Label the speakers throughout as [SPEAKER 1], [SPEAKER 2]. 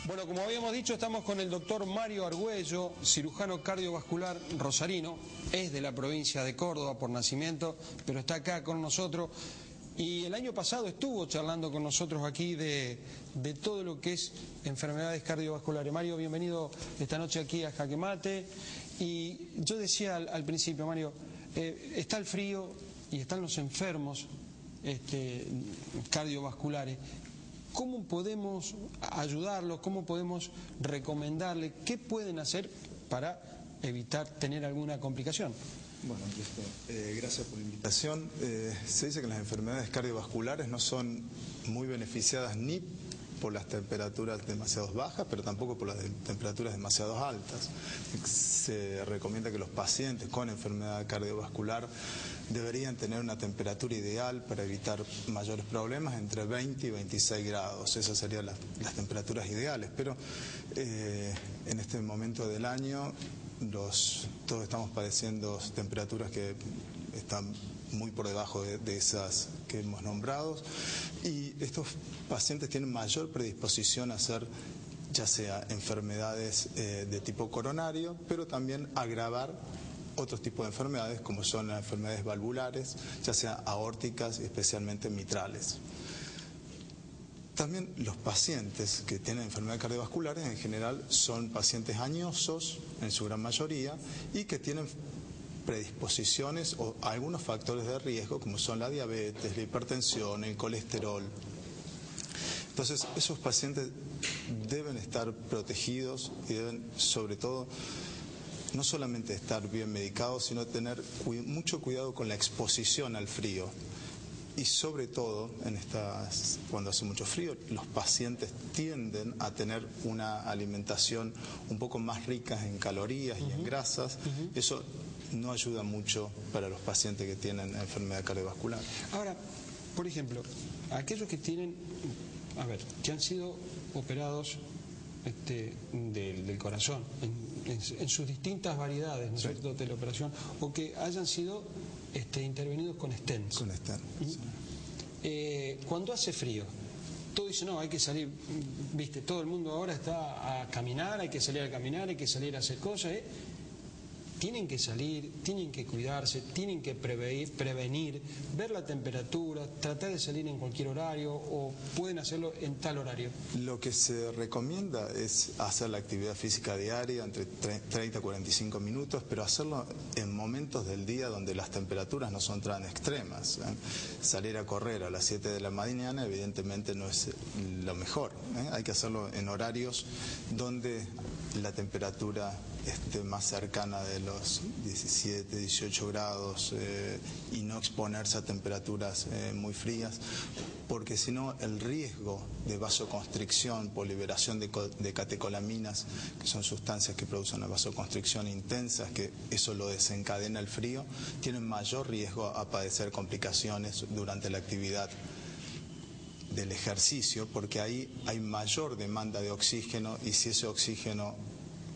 [SPEAKER 1] Bueno, como habíamos dicho, estamos con el doctor Mario Argüello, cirujano cardiovascular rosarino. Es de la provincia de Córdoba por nacimiento, pero está acá con nosotros. Y el año pasado estuvo charlando con nosotros aquí de todo lo que es enfermedades cardiovasculares. Mario, bienvenido esta noche aquí a Jaque Mate. Y yo decía al principio, Mario, está el frío y están los enfermos cardiovasculares. ¿Cómo podemos ayudarlos? ¿Cómo podemos recomendarles? ¿Qué pueden hacer para evitar tener alguna complicación?
[SPEAKER 2] Bueno, gracias por la invitación. Se dice que las enfermedades cardiovasculares no son muy beneficiadas ni por las temperaturas demasiado bajas, pero tampoco por las temperaturas demasiado altas. Se recomienda que los pacientes con enfermedad cardiovascular deberían tener una temperatura ideal para evitar mayores problemas entre 20 y 26 grados. Esas serían las temperaturas ideales, pero en este momento del año todos estamos padeciendo temperaturas que están muy por debajo de esas que hemos nombrado, y estos pacientes tienen mayor predisposición a hacer ya sea enfermedades de tipo coronario, pero también agravar otros tipos de enfermedades como son las enfermedades valvulares, ya sea aórticas y especialmente mitrales. También los pacientes que tienen enfermedades cardiovasculares en general son pacientes añosos en su gran mayoría y que tienen predisposiciones o algunos factores de riesgo como son la diabetes, la hipertensión, el colesterol. Entonces esos pacientes deben estar protegidos y deben sobre todo no solamente estar bien medicados, sino tener mucho cuidado con la exposición al frío. Y sobre todo, cuando hace mucho frío, los pacientes tienden a tener una alimentación un poco más rica en calorías y en grasas. Eso no ayuda mucho para los pacientes que tienen enfermedad cardiovascular.
[SPEAKER 1] Ahora, por ejemplo, aquellos que tienen, que han sido operados del corazón, en sus distintas variedades, ¿no es cierto?, de la operación, o que hayan sido intervenidos con stents.
[SPEAKER 2] Con stents.
[SPEAKER 1] Cuando hace frío, todo dice, no, hay que salir, viste, todo el mundo ahora está a caminar, hay que salir a caminar, hay que salir a hacer cosas, Tienen que salir, tienen que cuidarse, tienen que prevenir, ver la temperatura, tratar de salir en cualquier horario o pueden hacerlo en tal horario.
[SPEAKER 2] Lo que se recomienda es hacer la actividad física diaria entre 30 a 45 minutos, pero hacerlo en momentos del día donde las temperaturas no son tan extremas. Salir a correr a las 7 de la mañana evidentemente no es lo mejor. Hay que hacerlo en horarios donde la temperatura esté más cercana de los 17, 18 grados y no exponerse a temperaturas muy frías, porque si no el riesgo de vasoconstricción por liberación de catecolaminas, que son sustancias que producen una vasoconstricción intensa, que eso lo desencadena el frío, tienen mayor riesgo a padecer complicaciones durante la actividad del ejercicio, porque ahí hay mayor demanda de oxígeno, y si ese oxígeno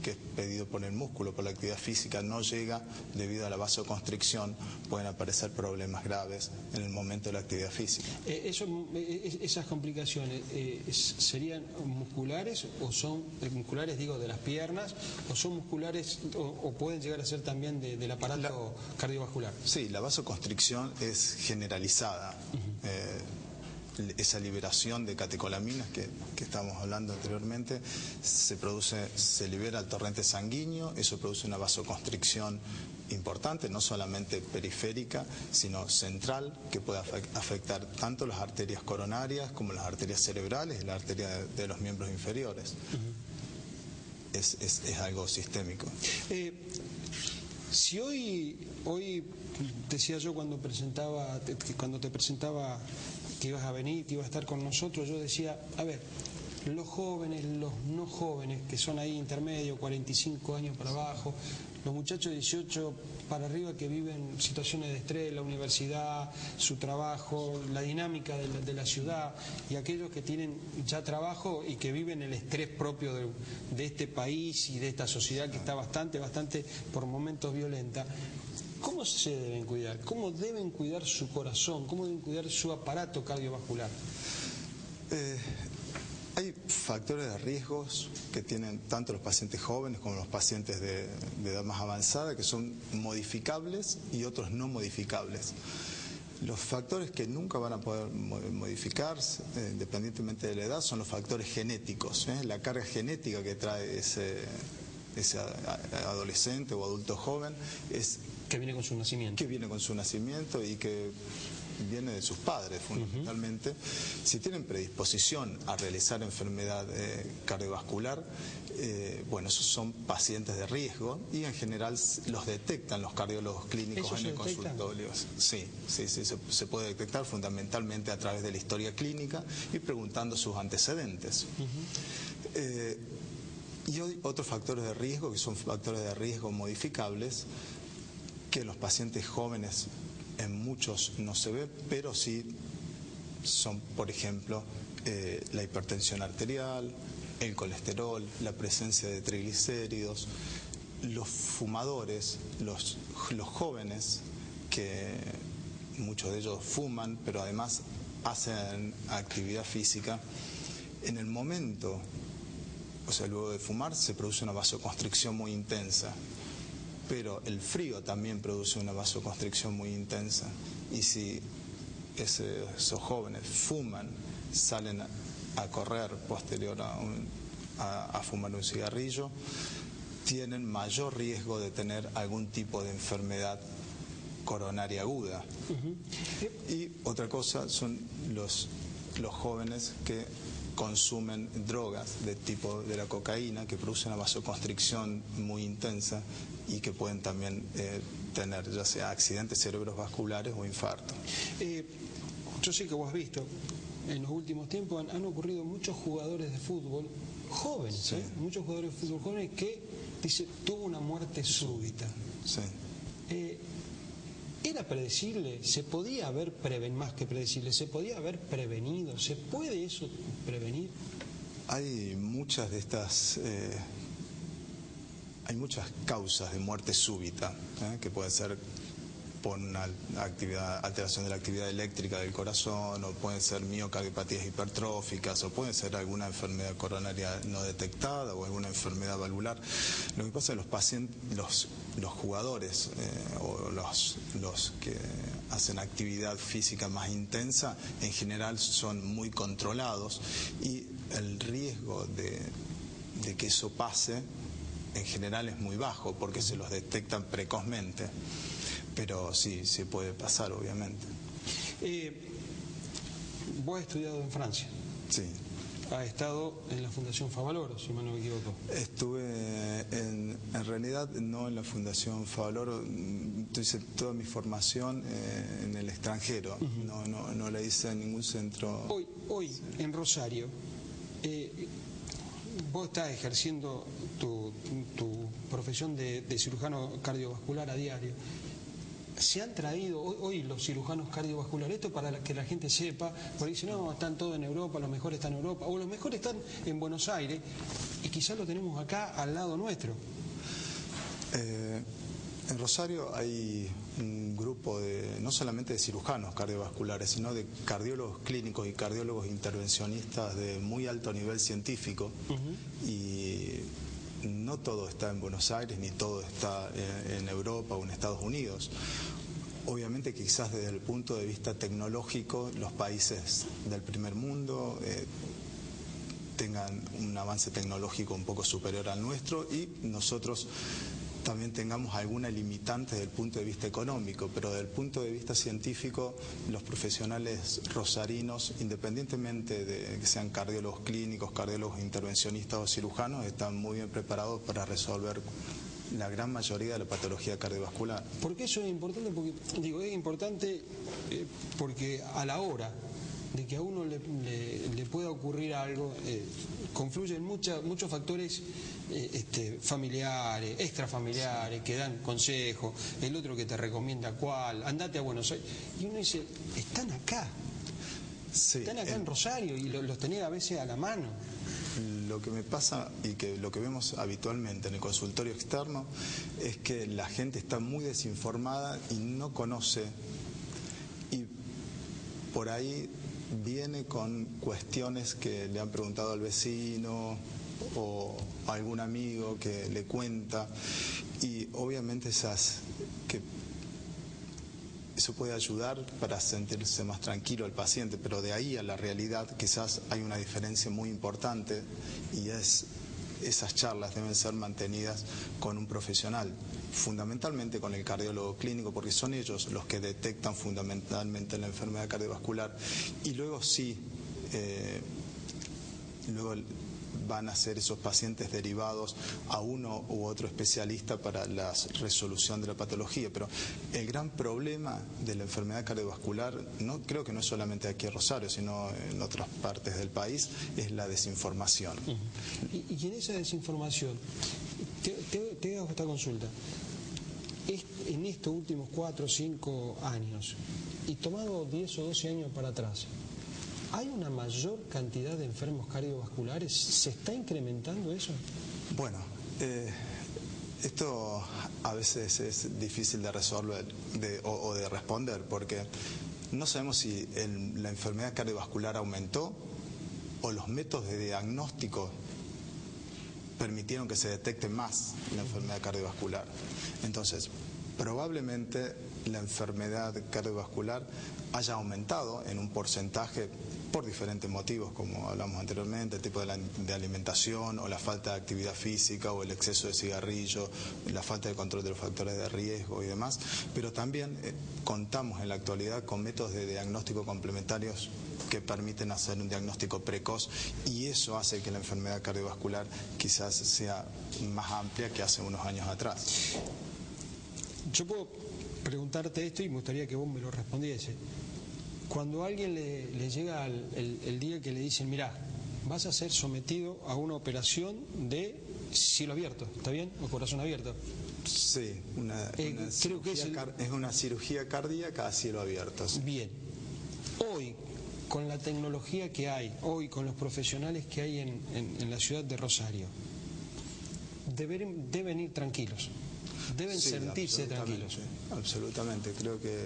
[SPEAKER 2] que es pedido por el músculo, por la actividad física, no llega debido a la vasoconstricción, pueden aparecer problemas graves en el momento de la actividad física.
[SPEAKER 1] ¿Esas complicaciones serían musculares o son musculares, digo, de las piernas, o son musculares o pueden llegar a ser también del aparato cardiovascular?
[SPEAKER 2] Sí, la vasoconstricción es generalizada. Esa liberación de catecolaminas que estábamos hablando anteriormente se libera al torrente sanguíneo, eso produce una vasoconstricción importante, no solamente periférica, sino central, que puede afectar tanto las arterias coronarias como las arterias cerebrales y la arteria de los miembros inferiores. Es algo sistémico.
[SPEAKER 1] Si hoy decía yo cuando te presentaba que ibas a venir, que ibas a estar con nosotros, yo decía, los jóvenes, los no jóvenes, que son ahí intermedio, 45 años para abajo, los muchachos de 18 para arriba que viven situaciones de estrés, la universidad, su trabajo, la dinámica de la ciudad, y aquellos que tienen ya trabajo y que viven el estrés propio de este país y de esta sociedad que está bastante por momentos violenta. ¿Cómo se deben cuidar? ¿Cómo deben cuidar su corazón? ¿Cómo deben cuidar su aparato cardiovascular?
[SPEAKER 2] Hay factores de riesgos que tienen tanto los pacientes jóvenes como los pacientes de edad más avanzada, que son modificables y otros no modificables. Los factores que nunca van a poder modificarse, independientemente de la edad, son los factores genéticos. La carga genética que trae ese adolescente o adulto joven es
[SPEAKER 1] que viene con su nacimiento.
[SPEAKER 2] Que viene con su nacimiento y que viene de sus padres fundamentalmente. Si tienen predisposición a realizar enfermedad cardiovascular, bueno, esos son pacientes de riesgo y en general los detectan los cardiólogos clínicos en el consultorio. Sí, se puede detectar fundamentalmente a través de la historia clínica y preguntando sus antecedentes. Y hay otros factores de riesgo que son factores de riesgo modificables que los pacientes jóvenes en muchos no se ve, pero sí son, por ejemplo, la hipertensión arterial, el colesterol, la presencia de triglicéridos, los fumadores, los jóvenes, que muchos de ellos fuman, pero además hacen actividad física. En el momento, o sea, luego de fumar, se produce una vasoconstricción muy intensa. Pero el frío también produce una vasoconstricción muy intensa. Y si esos jóvenes fuman, salen a correr posterior a fumar un cigarrillo, tienen mayor riesgo de tener algún tipo de enfermedad coronaria aguda. Y otra cosa son los jóvenes que consumen drogas de tipo de la cocaína, que produce una vasoconstricción muy intensa y que pueden también tener ya sea accidentes cerebrovasculares o infarto.
[SPEAKER 1] Yo sé que vos has visto, en los últimos tiempos han ocurrido muchos jugadores de fútbol jóvenes, sí. Muchos jugadores de fútbol jóvenes que tuvo una muerte súbita.
[SPEAKER 2] Sí.
[SPEAKER 1] ¿Era predecible? ¿Se podía haber prevenido? Más que predecible, ¿se podía haber prevenido? ¿Se puede eso prevenir?
[SPEAKER 2] Hay muchas de estas... hay muchas causas de muerte súbita, que puede ser por una alteración de la actividad eléctrica del corazón, o pueden ser miocardiopatías hipertróficas, o pueden ser alguna enfermedad coronaria no detectada o alguna enfermedad valvular. Lo que pasa es que los pacientes, los jugadores o los que hacen actividad física más intensa, en general son muy controlados y el riesgo de que eso pase en general es muy bajo porque se los detectan precozmente. Pero sí, se puede pasar, obviamente.
[SPEAKER 1] Vos has estudiado en Francia.
[SPEAKER 2] Sí.
[SPEAKER 1] Has estado en la Fundación Favaloro, si mal no me equivoco.
[SPEAKER 2] Estuve en realidad no en la Fundación Favaloro, hice toda mi formación en el extranjero, no la hice en ningún centro.
[SPEAKER 1] Hoy en Rosario, vos estás ejerciendo tu profesión de cirujano cardiovascular a diario. Se han traído hoy los cirujanos cardiovasculares, esto para que la gente sepa, porque dicen, no, están todos en Europa, los mejores están en Europa, o los mejores están en Buenos Aires, y quizás lo tenemos acá al lado nuestro.
[SPEAKER 2] En Rosario hay un grupo no solamente de cirujanos cardiovasculares, sino de cardiólogos clínicos y cardiólogos intervencionistas de muy alto nivel científico, y no todo está en Buenos Aires, ni todo está en Europa o en Estados Unidos. Obviamente quizás desde el punto de vista tecnológico los países del primer mundo tengan un avance tecnológico un poco superior al nuestro y nosotros también tengamos alguna limitante desde el punto de vista económico, pero desde el punto de vista científico, los profesionales rosarinos, independientemente de que sean cardiólogos clínicos, cardiólogos intervencionistas o cirujanos, están muy bien preparados para resolver la gran mayoría de la patología cardiovascular.
[SPEAKER 1] ¿Por qué eso es importante? Porque, es importante porque a la hora de que a uno le pueda ocurrir algo, confluyen muchos factores familiares, extrafamiliares, que dan consejos, el otro que te recomienda cuál, andate a Buenos Aires, y uno dice, están acá, sí, están acá en Rosario y los tenés a veces a la mano.
[SPEAKER 2] Lo que me pasa y que lo que vemos habitualmente en el consultorio externo es que la gente está muy desinformada y no conoce, y por ahí viene con cuestiones que le han preguntado al vecino o a algún amigo que le cuenta, y obviamente eso puede ayudar para sentirse más tranquilo el paciente, pero de ahí a la realidad quizás hay una diferencia muy importante, y esas charlas deben ser mantenidas con un profesional, fundamentalmente con el cardiólogo clínico, porque son ellos los que detectan fundamentalmente la enfermedad cardiovascular, y luego luego van a ser esos pacientes derivados a uno u otro especialista para la resolución de la patología. Pero el gran problema de la enfermedad cardiovascular, creo que no es solamente aquí en Rosario, sino en otras partes del país, es la desinformación.
[SPEAKER 1] Y en esa desinformación, te hago esta consulta. En estos últimos 4 o 5 años, y tomado 10 o 12 años para atrás, ¿hay una mayor cantidad de enfermos cardiovasculares? ¿Se está incrementando eso?
[SPEAKER 2] Bueno, esto a veces es difícil de resolver o de responder, porque no sabemos si la enfermedad cardiovascular aumentó o los métodos de diagnóstico permitieron que se detecte más la enfermedad cardiovascular. Entonces, probablemente la enfermedad cardiovascular haya aumentado en un porcentaje por diferentes motivos, como hablamos anteriormente, el tipo de alimentación, o la falta de actividad física, o el exceso de cigarrillo, la falta de control de los factores de riesgo y demás, pero también contamos en la actualidad con métodos de diagnóstico complementarios que permiten hacer un diagnóstico precoz, y eso hace que la enfermedad cardiovascular quizás sea más amplia que hace unos años atrás.
[SPEAKER 1] Yo puedo preguntarte esto y me gustaría que vos me lo respondiese. Cuando a alguien le llega el día que le dicen, mirá, vas a ser sometido a una operación de cielo abierto, ¿está bien? O corazón abierto.
[SPEAKER 2] Sí, creo que es una cirugía cardíaca a cielo abierto. Sí.
[SPEAKER 1] Bien. Hoy, con la tecnología que hay, hoy con los profesionales que hay en la ciudad de Rosario, deben ir tranquilos. Deben sentirse tranquilos.
[SPEAKER 2] Absolutamente. Creo que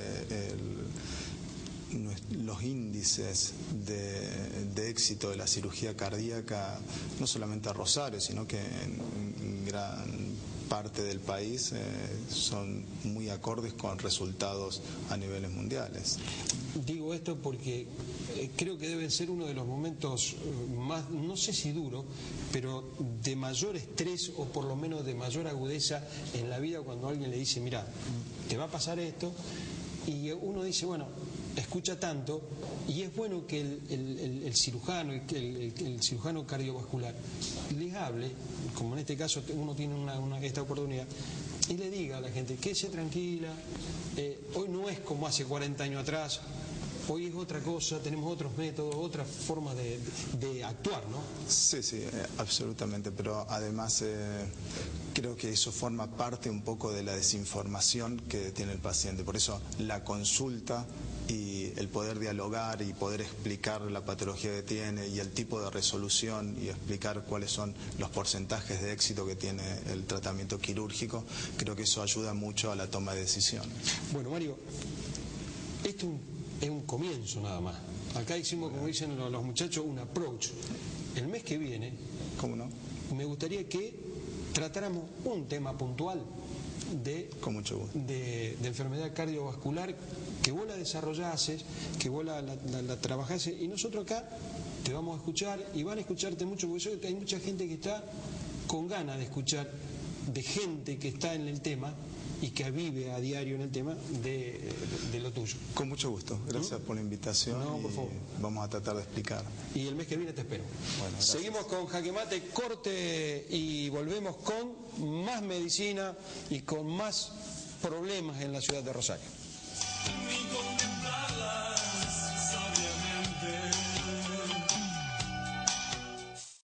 [SPEAKER 2] los índices de éxito de la cirugía cardíaca, no solamente a Rosario, sino que en gran parte del país, son muy acordes con resultados a niveles mundiales.
[SPEAKER 1] Digo esto porque creo que debe ser uno de los momentos más, no sé si duro, pero de mayor estrés, o por lo menos de mayor agudeza en la vida, cuando alguien le dice, mira, te va a pasar esto, y uno dice, bueno, escucha tanto, y es bueno que el cirujano, el cirujano cardiovascular les hable, como en este caso uno tiene esta oportunidad, y le diga a la gente, quédese tranquila, hoy no es como hace 40 años atrás, hoy es otra cosa, tenemos otros métodos, otras formas de actuar, ¿no?
[SPEAKER 2] Sí, absolutamente, pero además creo que eso forma parte un poco de la desinformación que tiene el paciente. Por eso la consulta y el poder dialogar y poder explicar la patología que tiene y el tipo de resolución, y explicar cuáles son los porcentajes de éxito que tiene el tratamiento quirúrgico, creo que eso ayuda mucho a la toma de decisión.
[SPEAKER 1] Bueno, Mario, esto es un comienzo nada más. Acá hicimos, como dicen los muchachos, un approach. El mes que viene,
[SPEAKER 2] ¿cómo no?,
[SPEAKER 1] me gustaría que tratáramos un tema puntual
[SPEAKER 2] con mucho gusto,
[SPEAKER 1] de enfermedad cardiovascular, que vos la desarrollases, que vos la trabajases, y nosotros acá te vamos a escuchar y van a escucharte mucho, porque hay mucha gente que está con ganas de escuchar de gente que está en el tema y que vive a diario en el tema de lo tuyo.
[SPEAKER 2] Con mucho gusto, gracias por la invitación.
[SPEAKER 1] No, por favor.
[SPEAKER 2] Vamos a tratar de explicar.
[SPEAKER 1] Y el mes que viene te espero.
[SPEAKER 2] Bueno,
[SPEAKER 1] seguimos con Jaque Mate, corte, y volvemos con más medicina y con más problemas en la ciudad de Rosario.